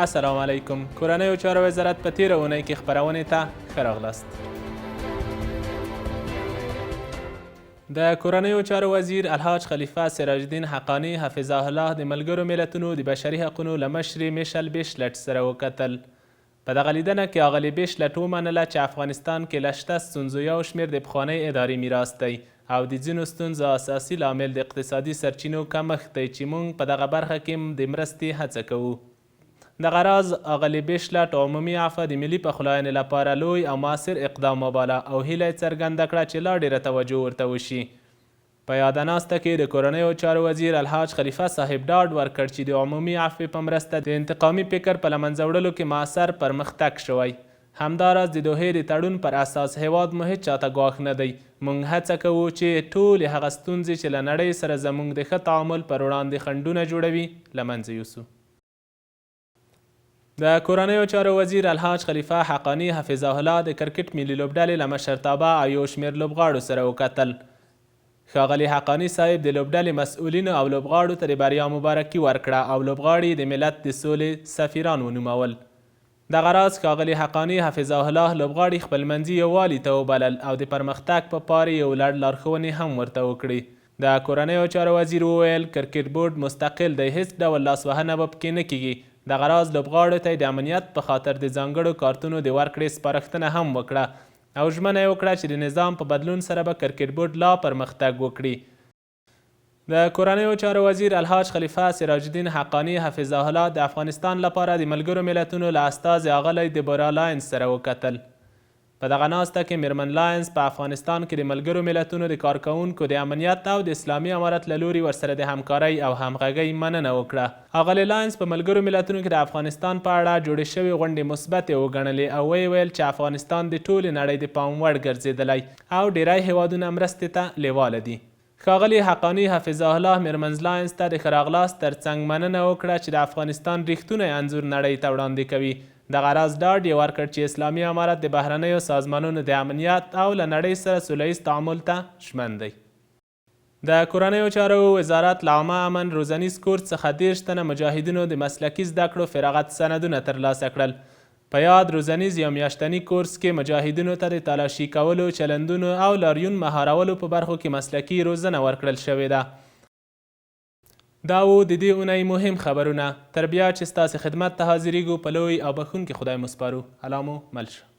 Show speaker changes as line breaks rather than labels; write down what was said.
السلام علیکم. کورنیو چارو وزارت په تیره اونۍ کې خپرونې ته ښه راغلاست. د کورنیو چارو وزیر الحاج خلیفه سراج الدین حقانی حفظه الله د ملګرو ملتونو د بشري حقونو له مشرې میشل بیشلټ سره وکتل. په دغه لیدنه کې اغلې بیشلټ ومنله چې افغانستان کې له شته ستونزو یو شمېر د پخوانۍ ادارې میراث دی او د ځینو ستونزو اساسي لامل د اقتصادي سرچینو کمښت دی چې موږ په دغه برخه کې د مرستې هڅه کوو. دغه راز اغلې بیشلټ عمومي عفوه د ملي پخلاینې لپاره لوی او مؤثر اقدام وباله او هیله یې څرګنده کړه چې لا ډېره توجه ورته وشي. په یاده ناسته کې د کورنیو چارو وزیر الحاج خلیفه صاحب ډاډ ورکړ چې د عمومي عفوې په مرسته د انتقامي فکر په له منځه وړلو کې مؤثر پرمختګ شوی. همداراز د دوحې د تړون پر اساس هیواد مو هیڅ چاته ګواښ نه دی. موږ هڅه کوو چې ټولې هغه ستونزې چې له نړۍ سره زموږ د ښه تعامل پر وړاندې خنډونه جوړوي له منځه یوسو. د کورنیو چارو وزیر الحاج خلیفه حقانی حفظه الله د کرکټ ملي لوبډلې له مشرتابه او یو شمېر لوبغاړو سره وکتل. ښاغلي حقانی صاحب د لوبډلې مسؤلینو او لوبغاړو ته د بریا مبارکي ورکړه او لوبغاړي د ملت د سولې سفیران ونومول. دغه راز ښاغلي حقانی حفظه الله لوبغاړي خپلمنځي یووالي ته وبلل او د پرمختګ په پارې یو لړ لارښوونې هم ورته وکړي. د کورنیو چارو وزیر وویل کرکټ بورډ مستقل دی، هیڅ ډول لاسوهنه به پکې نه کیږي. دغه راز لوبغاړو ته د امنیت په خاطر د ځانګړو کارتونو د ورکړې سپارښتنه هم وکړه او ژمنه یې وکړه چې د نظام په بدلون سره به کرکټ بورډ لا پرمختګ وکړي. د کورنیو چارو وزیر الحاج خلیفه سراج الدین حقانی حفظه الله د افغانستان لپاره د ملګرو ملتونو له استازي اغلی دیبورا لاینز سره وکتل. په دغه ناسته کې میرمن لاینز په افغانستان کې د ملګرو ملتونو د کارکوونکو د امنیت او د اسلامي امارت له لوري ورسره د همکارۍ او همغږۍ مننه وکړه. اغلې لاینز په ملګرو ملتونو کې د افغانستان په اړه جوړې شوې غونډې مثبتې وګڼلې او ویې ویل چې افغانستان د ټولې نړۍ د پام وړ ګرځېدلی او ډیری هیوادونه مرستې ته لیواله دي. ښاغلي حقانی حفظه الله میرمن لاینز ته د ښه راغلاست ترڅنګ مننه وکړه چې د افغانستان ریښتونی انځور نړۍ ته وړاندې کوي. دغه راز ډاډ یې ورکړ چې اسلامي امارت د بهرنیو سازمانونو د امنیت او له نړۍ سره سوله ییز تعامل ته ژمن دی. د کورنیو چارو وزارت له عامه امن روزنیز کورس څخه 30 تنه مجاهدینو د مسلکي زده کړو فراغت سندونه ترلاسه کړل. په یاد روزنیز یا میاشتني کورس کې مجاهدینو ته د تلاشي کولو، چلندونو او لاریون مهارولو په برخو کې مسلکي روزنه ورکړل شوې ده. دا و د دې اونۍ مهم خبرونه. تر بیا چې ستاسې خدمت ته حاضریږو په لوی او بخښونکي خدای مو سپارو. الله مو مل شه.